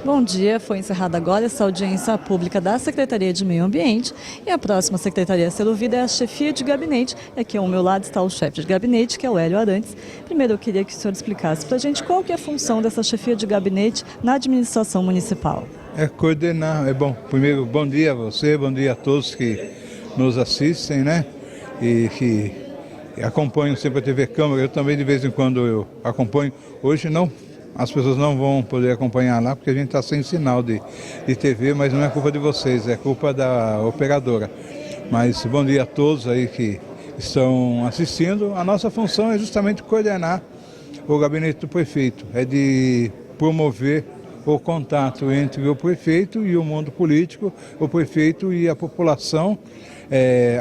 Bom dia, foi encerrada agora essa audiência pública da Secretaria de Meio Ambiente e a próxima secretaria a ser ouvida é a chefia de gabinete. Aqui ao meu lado está o chefe de gabinete, que é o Hélio Arantes. Primeiro eu queria que o senhor explicasse para a gente qual que é a função dessa chefia de gabinete na administração municipal. É coordenar, primeiro, bom dia a você, bom dia a todos que nos assistem, né? E que acompanham sempre a TV Câmara. Eu também de vez em quando eu acompanho. Hoje não, as pessoas não vão poder acompanhar lá porque a gente está sem sinal de TV, mas não é culpa de vocês, é culpa da operadora. Mas bom dia a todos aí que estão assistindo. A nossa função é justamente coordenar o gabinete do prefeito, é de promover o contato entre o prefeito e o mundo político, o prefeito e a população,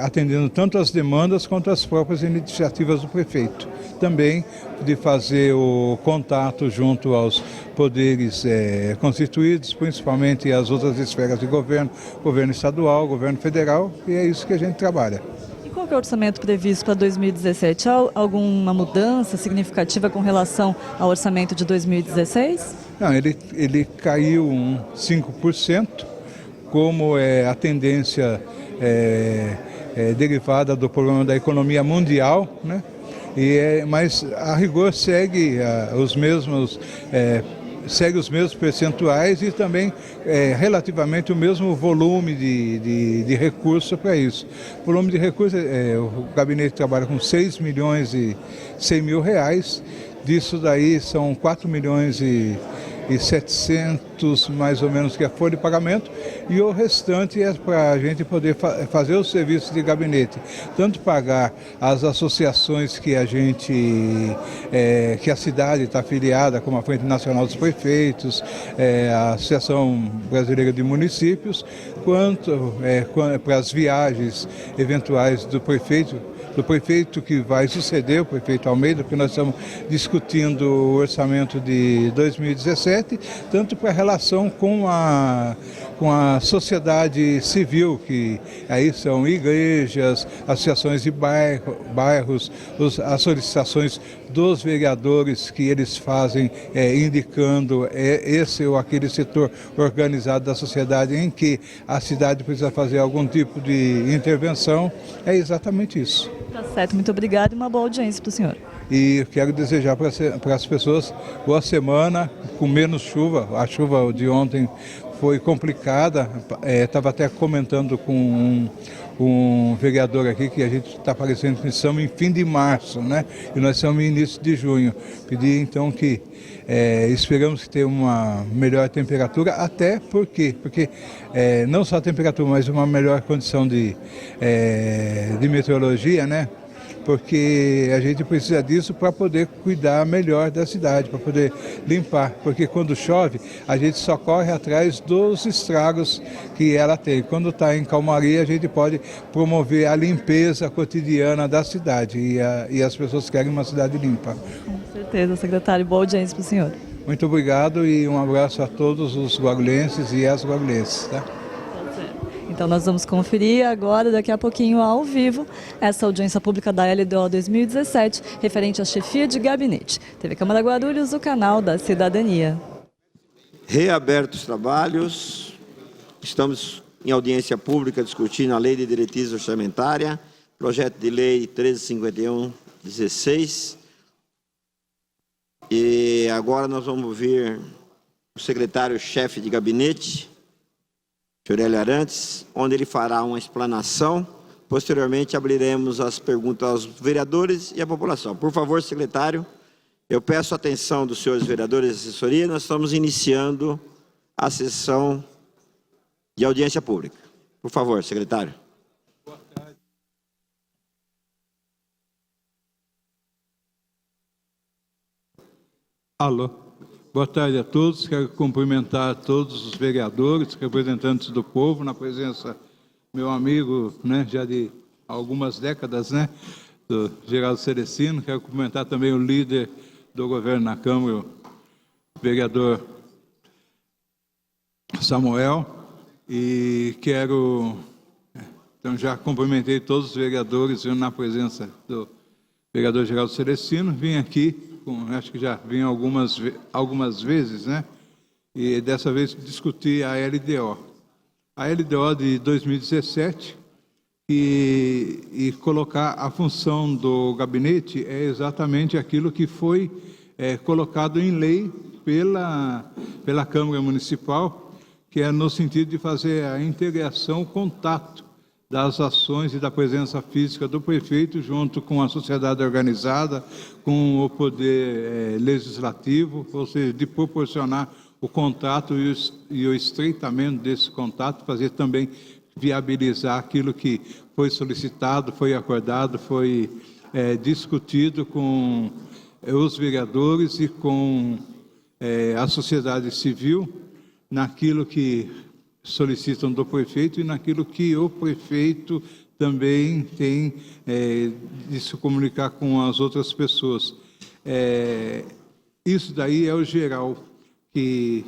atendendo tanto as demandas quanto as próprias iniciativas do prefeito. Também de fazer o contato junto aos poderes constituídos, principalmente as outras esferas de governo, governo estadual, governo federal, e é isso que a gente trabalha. Qual que é o orçamento previsto para 2017? Há alguma mudança significativa com relação ao orçamento de 2016? Não, ele caiu 5%, como é a tendência derivada do problema da economia mundial, né? Mas a rigor segue os mesmos percentuais e também relativamente o mesmo volume de recurso para isso. O volume de recurso, o gabinete trabalha com 6 milhões e 100 mil reais, disso daí são 4 milhões e 700 mais ou menos que é a folha de pagamento, e o restante é para a gente poder fazer o serviço de gabinete, tanto pagar as associações que que a cidade está afiliada, como a Frente Nacional dos Prefeitos, a Associação Brasileira de Municípios, quanto para as viagens eventuais do prefeito que vai suceder, o prefeito Almeida, porque nós estamos discutindo o orçamento de 2017, tanto para a relação com a sociedade civil, que aí são igrejas, associações de bairros, as solicitações dos vereadores que eles fazem indicando esse ou aquele setor organizado da sociedade em que a cidade precisa fazer algum tipo de intervenção, é exatamente isso. Tá certo, muito obrigado e uma boa audiência para o senhor. E quero desejar para as pessoas boa semana, com menos chuva. A chuva de ontem foi complicada, estava até comentando com um vereador aqui que a gente está parecendo que estamos em fim de março, né? E nós estamos em início de junho. Pedi então que esperamos ter uma melhor temperatura, até porque não só a temperatura, mas uma melhor condição de meteorologia, né? Porque a gente precisa disso para poder cuidar melhor da cidade, para poder limpar. Porque quando chove, a gente só corre atrás dos estragos que ela tem. Quando está em calmaria, a gente pode promover a limpeza cotidiana da cidade. E as pessoas querem uma cidade limpa. Com certeza, secretário. Boa audiência para o senhor. Muito obrigado e um abraço a todos os guarulhenses e as guarulhenses, tá? Então nós vamos conferir agora, daqui a pouquinho, ao vivo, essa audiência pública da LDO 2017, referente à chefia de gabinete. TV Câmara Guarulhos, o canal da cidadania. Reabertos os trabalhos, estamos em audiência pública discutindo a Lei de Diretriz Orçamentária, projeto de lei 1351/16. E agora nós vamos ouvir o secretário-chefe de gabinete, senhor Hélio Arantes, onde ele fará uma explanação. Posteriormente, abriremos as perguntas aos vereadores e à população. Por favor, secretário, eu peço a atenção dos senhores vereadores e assessoria. Nós estamos iniciando a sessão de audiência pública. Por favor, secretário. Boa tarde. Alô. Boa tarde a todos. Quero cumprimentar todos os vereadores, representantes do povo, na presença do meu amigo, né, já de algumas décadas, né, do Geraldo Celestino. Quero cumprimentar também o líder do governo na Câmara, o vereador Samuel. E quero, então já cumprimentei todos os vereadores na presença do vereador Geraldo Celestino. Vim aqui, acho que já vim algumas vezes, né? e dessa vez discutir a LDO. A LDO de 2017 e colocar a função do gabinete é exatamente aquilo que foi colocado em lei pela Câmara Municipal, que é no sentido de fazer a integração, o contato das ações e da presença física do prefeito junto com a sociedade organizada, com o poder legislativo, ou seja, de proporcionar o contato e o estreitamento desse contato, fazer também viabilizar aquilo que foi solicitado, foi acordado, foi discutido com os vereadores e com a sociedade civil, naquilo que solicitam do prefeito e naquilo que o prefeito também tem de se comunicar com as outras pessoas. Isso daí é o geral, que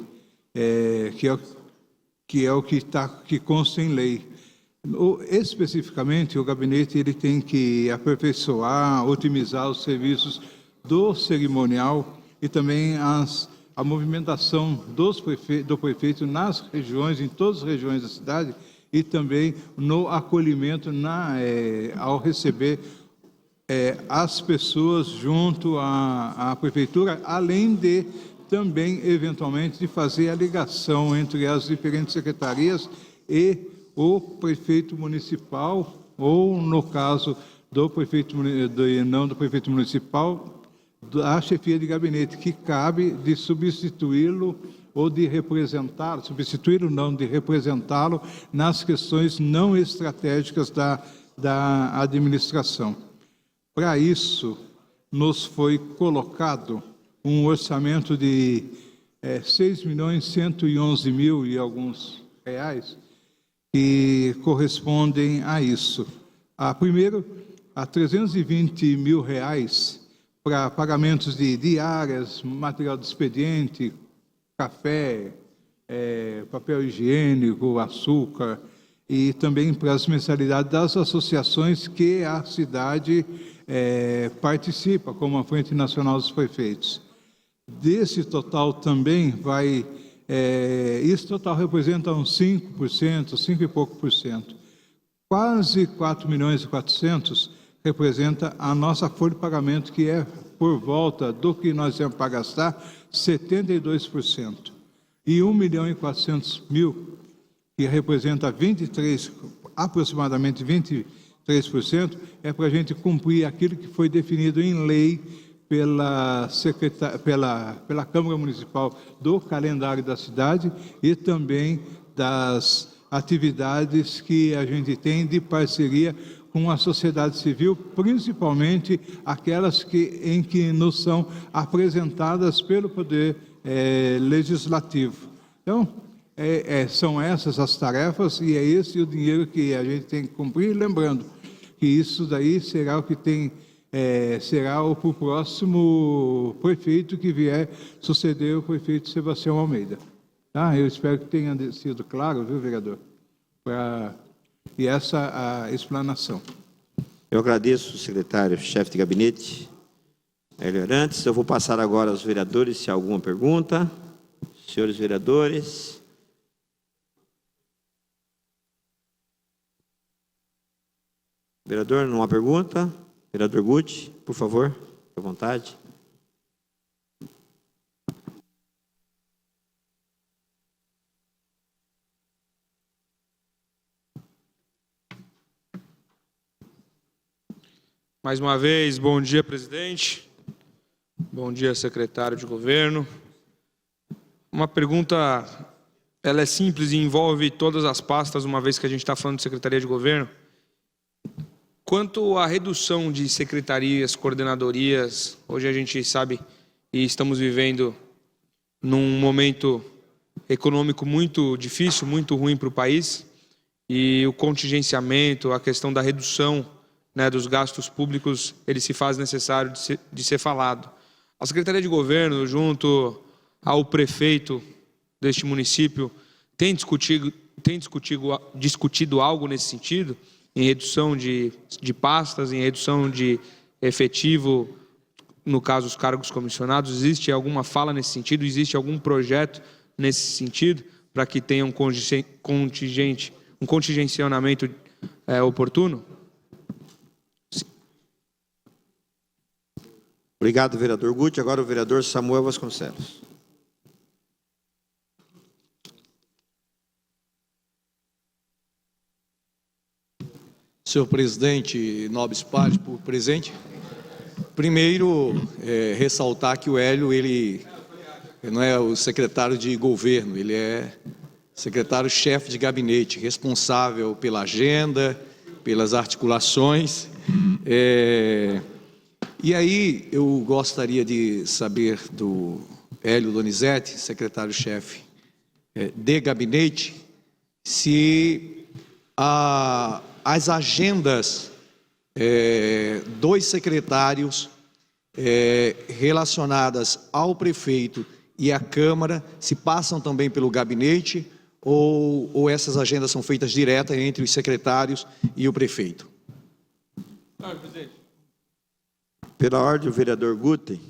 é o que consta em lei. Especificamente, o gabinete ele tem que aperfeiçoar, otimizar os serviços do cerimonial e também a movimentação do prefeito nas regiões, em todas as regiões da cidade, e também no acolhimento ao receber as pessoas junto à prefeitura, além de também, eventualmente, de fazer a ligação entre as diferentes secretarias e o prefeito municipal, ou, no caso do prefeito, não do prefeito municipal, a chefia de gabinete, que cabe de substituí-lo ou de representá-lo, substituí-lo não, de representá-lo nas questões não estratégicas da administração. Para isso, nos foi colocado um orçamento de 6.111.000 e alguns reais, que correspondem a isso. Primeiro, a 320 mil reais para pagamentos de diárias, material de expediente, café, papel higiênico, açúcar, e também para as mensalidades das associações que a cidade participa, como a Frente Nacional dos Prefeitos. Desse total também esse total representa uns 5%, 5 e pouco por cento. Quase 4.400.000 representa a nossa folha de pagamento, que é por volta do que nós temos para gastar, 72%. E 1.400.000, que representa aproximadamente 23%, é para a gente cumprir aquilo que foi definido em lei pela Câmara Municipal do calendário da cidade e também das atividades que a gente tem de parceria com a sociedade civil, principalmente aquelas em que nos são apresentadas pelo Poder Legislativo. Então, são essas as tarefas e é esse o dinheiro que a gente tem que cumprir, lembrando que isso daí será o que será o próximo prefeito que vier suceder o prefeito Sebastião Almeida. Tá? Eu espero que tenha sido claro, viu, vereador? E essa a explanação. Eu agradeço o secretário-chefe de gabinete, Hélio Arantes. Eu vou passar agora aos vereadores, se há alguma pergunta. Senhores vereadores. Vereador, não há pergunta? Vereador Guti, por favor, fique à vontade. Mais uma vez, bom dia, presidente. Bom dia, secretário de governo. Uma pergunta, ela é simples e envolve todas as pastas, uma vez que a gente está falando de Secretaria de Governo. Quanto à redução de secretarias, coordenadorias, hoje a gente sabe e estamos vivendo num momento econômico muito difícil, muito ruim para o país, e o contingenciamento, a questão da redução dos gastos públicos, ele se faz necessário de ser falado. A Secretaria de Governo, junto ao prefeito deste município, tem discutido algo nesse sentido, em redução de pastas, em redução de efetivo, no caso, os cargos comissionados? Existe alguma fala nesse sentido? Existe algum projeto nesse sentido, para que tenha um contingenciamento oportuno? Obrigado, vereador Guti. Agora o vereador Samuel Vasconcelos. Senhor presidente, nobres pares, por presente. Primeiro, ressaltar que o Hélio, ele não é o secretário de governo, ele é secretário-chefe de gabinete, responsável pela agenda, pelas articulações. E aí, eu gostaria de saber do Hélio Donizete, secretário-chefe de gabinete, se as agendas dos secretários relacionadas ao prefeito e à Câmara se passam também pelo gabinete ou essas agendas são feitas diretas entre os secretários e o prefeito? Presidente. Pela ordem, o vereador Guti.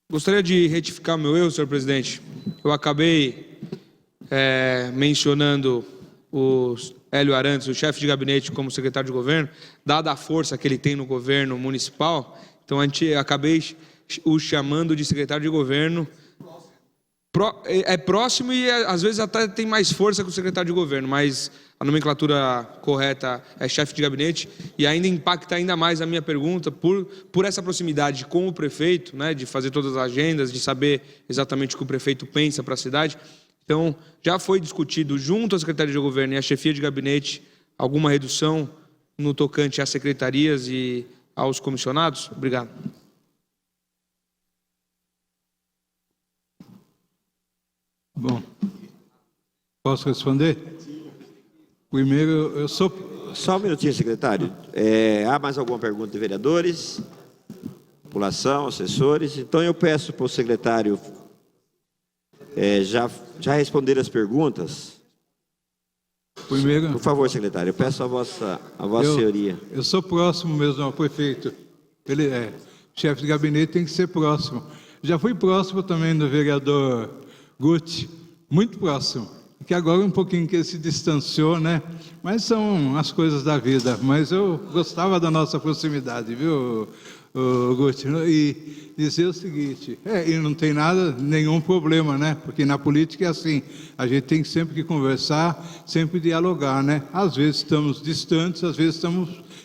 Gostaria de retificar o meu erro, senhor presidente. Eu acabei mencionando o Hélio Arantes, o chefe de gabinete, como secretário de governo, dada a força que ele tem no governo municipal. Então, acabei o chamando de secretário de governo. É próximo e às vezes até tem mais força que o secretário de governo, mas a nomenclatura correta é chefe de gabinete e ainda impacta ainda mais a minha pergunta por essa proximidade com o prefeito, né, de fazer todas as agendas, de saber exatamente o que o prefeito pensa para a cidade. Então, já foi discutido junto à Secretaria de Governo e à chefia de gabinete alguma redução no tocante às secretarias e aos comissionados? Obrigado. Bom, posso responder? Primeiro, eu sou... Só um minutinho, secretário. Há mais alguma pergunta de vereadores? População, assessores? Então, eu peço para o secretário já responder as perguntas. Primeiro, por favor, secretário, eu peço a vossa senhoria. Eu sou próximo mesmo ao prefeito. Ele é chefe de gabinete, tem que ser próximo. Já fui próximo também do vereador Guti, muito próximo. Que agora um pouquinho que ele se distanciou, né? Mas são as coisas da vida. Mas eu gostava da nossa proximidade, viu, Guti? E dizer o seguinte, e não tem nenhum problema, né? Porque na política é assim, a gente tem sempre que conversar, sempre dialogar, né? Às vezes estamos distantes, às vezes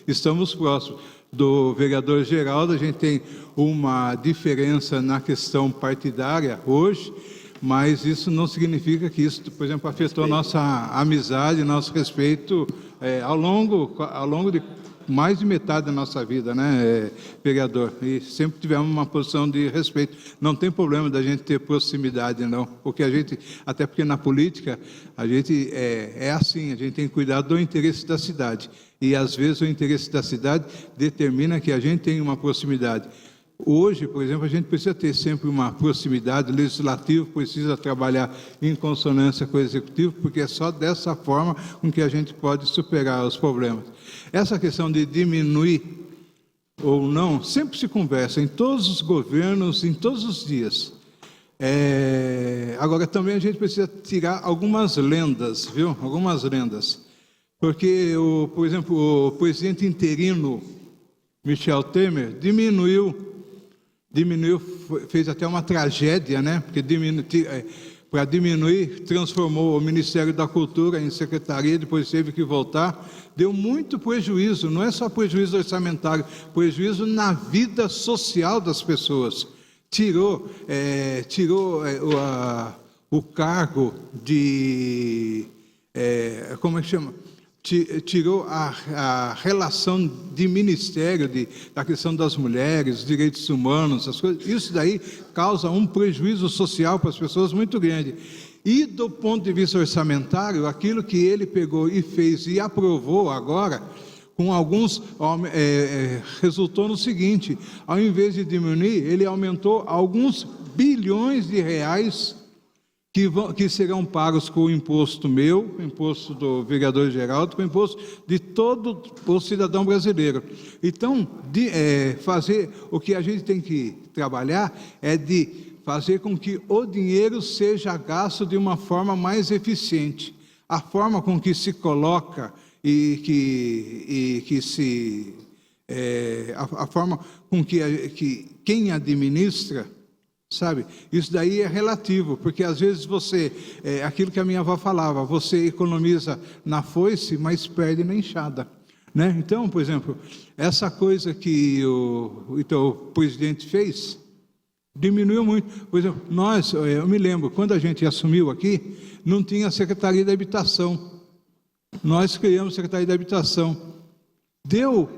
estamos próximos. Do vereador Geraldo, a gente tem uma diferença na questão partidária hoje, mas isso não significa que isso, por exemplo, afetou nossa amizade, nosso respeito ao longo de mais de metade da nossa vida, né, vereador? E sempre tivemos uma posição de respeito. Não tem problema da gente ter proximidade, não, porque até porque na política, a gente é assim, a gente tem que cuidar do interesse da cidade. E às vezes o interesse da cidade determina que a gente tenha uma proximidade. Hoje, por exemplo, a gente precisa ter sempre uma proximidade, o legislativo precisa trabalhar em consonância com o executivo, porque é só dessa forma com que a gente pode superar os problemas. Essa questão de diminuir ou não, sempre se conversa em todos os governos, em todos os dias. Agora, também a gente precisa tirar algumas lendas, viu? Algumas lendas. Porque, por exemplo, o presidente interino, Michel Temer, diminuiu, fez até uma tragédia, né? Porque para diminuir, transformou o Ministério da Cultura em secretaria, depois teve que voltar, deu muito prejuízo, não é só prejuízo orçamentário, prejuízo na vida social das pessoas. Tirou o cargo de... como é que chama? Tirou a relação de ministério, da questão das mulheres, direitos humanos, essas coisas. Isso daí causa um prejuízo social para as pessoas muito grande. E do ponto de vista orçamentário, aquilo que ele pegou e fez e aprovou agora, com alguns, resultou no seguinte: ao invés de diminuir, ele aumentou alguns bilhões de reais que serão pagos com o imposto meu, o imposto do vereador Geraldo, com o imposto de todo o cidadão brasileiro. Então, fazer o que a gente tem que trabalhar é de fazer com que o dinheiro seja gasto de uma forma mais eficiente. A forma com que se coloca a forma com que quem administra, sabe, isso daí é relativo, porque às vezes aquilo que a minha avó falava, você economiza na foice, mas perde na enxada, né? Então, por exemplo, essa coisa que o presidente fez, diminuiu muito. Por exemplo, eu me lembro, quando a gente assumiu aqui, não tinha Secretaria da Habitação. Nós criamos a Secretaria da Habitação. Deu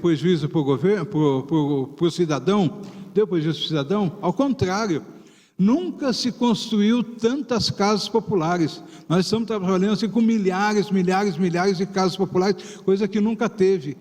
prejuízo para o governo, para o cidadão? Deu prejuízo para o cidadão? Ao contrário, nunca se construiu tantas casas populares. Nós estamos trabalhando assim, com milhares de casas populares, coisa que nunca teve.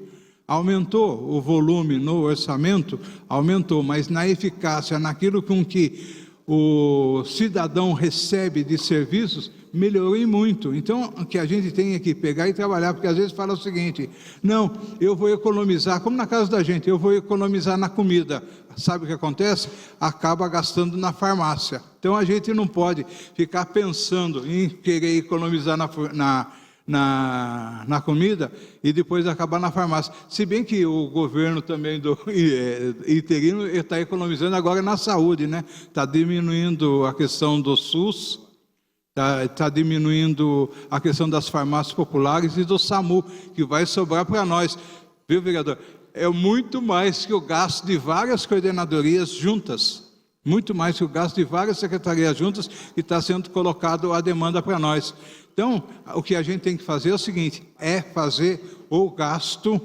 Aumentou o volume no orçamento, aumentou, mas na eficácia, naquilo com que o cidadão recebe de serviços, melhorou e muito. Então, o que a gente tem é que pegar e trabalhar, porque às vezes fala o seguinte: não, eu vou economizar, como na casa da gente, eu vou economizar na comida. Sabe o que acontece? Acaba gastando na farmácia. Então, a gente não pode ficar pensando em querer economizar na comida e depois acabar na farmácia. Se bem que o governo também do interino está economizando agora na saúde, né? Está diminuindo a questão do SUS, está diminuindo a questão das farmácias populares e do SAMU, que vai sobrar para nós. Viu, vereador? É muito mais que o gasto de várias coordenadorias juntas, muito mais que o gasto de várias secretarias juntas, que está sendo colocado a demanda para nós. Então, o que a gente tem que fazer é o seguinte, é fazer o gasto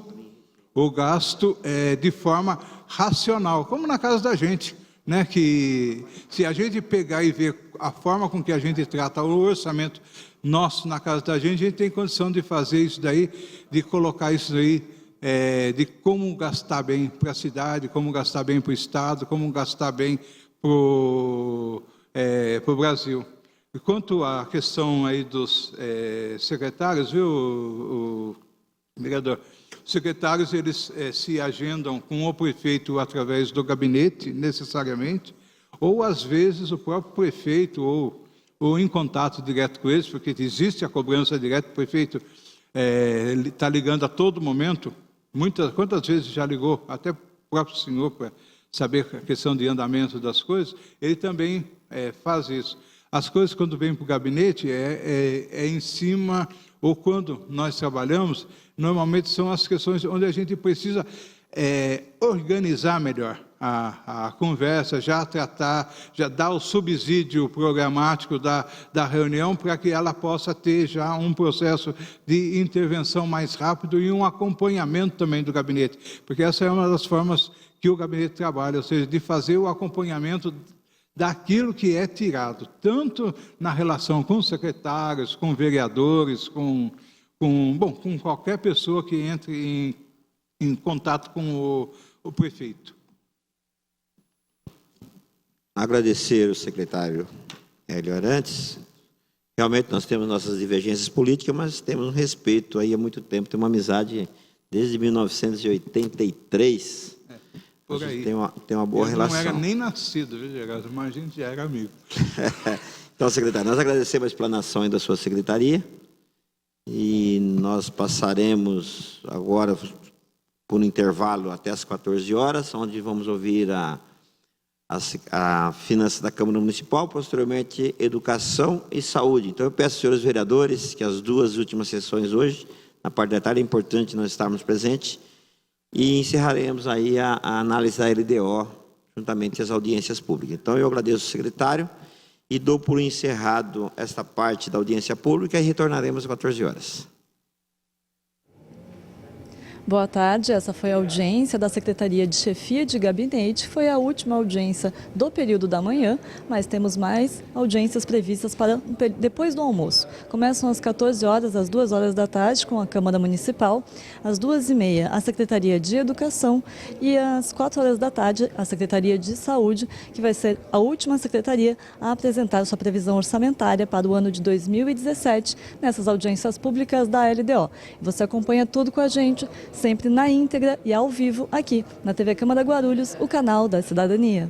de forma racional, como na casa da gente, né? Que se a gente pegar e ver a forma com que a gente trata o orçamento nosso na casa da gente tem condição de fazer isso daí, de colocar isso daí, de como gastar bem para a cidade, como gastar bem para o Estado, como gastar bem para o Brasil. E quanto à questão aí dos secretários, viu, o vereador? Os secretários, eles se agendam com o prefeito através do gabinete, necessariamente, ou às vezes o próprio prefeito, ou em contato direto com eles, porque existe a cobrança direta, o prefeito está ligando a todo momento, quantas vezes já ligou, até o próprio senhor, para saber a questão de andamento das coisas, ele também faz isso. As coisas, quando vêm para o gabinete, em cima, ou quando nós trabalhamos, normalmente são as questões onde a gente precisa organizar melhor a conversa, já tratar, já dar o subsídio programático da reunião para que ela possa ter já um processo de intervenção mais rápido e um acompanhamento também do gabinete, porque essa é uma das formas que o gabinete trabalha, ou seja, de fazer o acompanhamento daquilo que é tirado, tanto na relação com secretários, com vereadores, com qualquer pessoa que entre em contato com o prefeito. Agradecer o secretário Hélio Arantes. Realmente nós temos nossas divergências políticas, mas temos um respeito aí há muito tempo, temos uma amizade desde 1983. Por aí. Tem uma boa relação. Não era nem nascido, viu, Geraldo? Mas a gente já era amigo. Então, secretário, nós agradecemos a explanação da sua secretaria e nós passaremos agora por um intervalo até as 14 horas, onde vamos ouvir a Finanças da Câmara Municipal, posteriormente Educação e Saúde. Então, eu peço aos senhores vereadores que as duas últimas sessões hoje, na parte da tarde, é importante nós estarmos presentes, e encerraremos aí a análise da LDO, juntamente às audiências públicas. Então, eu agradeço ao secretário e dou por encerrado esta parte da audiência pública e retornaremos às 14 horas. Boa tarde, essa foi a audiência da Secretaria de Chefia de Gabinete, foi a última audiência do período da manhã, mas temos mais audiências previstas para depois do almoço. Começam às 14 horas, às 2 horas da tarde, com a Câmara Municipal, às 2h30 a Secretaria de Educação e às 4 horas da tarde a Secretaria de Saúde, que vai ser a última secretaria a apresentar sua previsão orçamentária para o ano de 2017 nessas audiências públicas da LDO. Você acompanha tudo com a gente, sempre na íntegra e ao vivo aqui na TV Câmara Guarulhos, o canal da cidadania.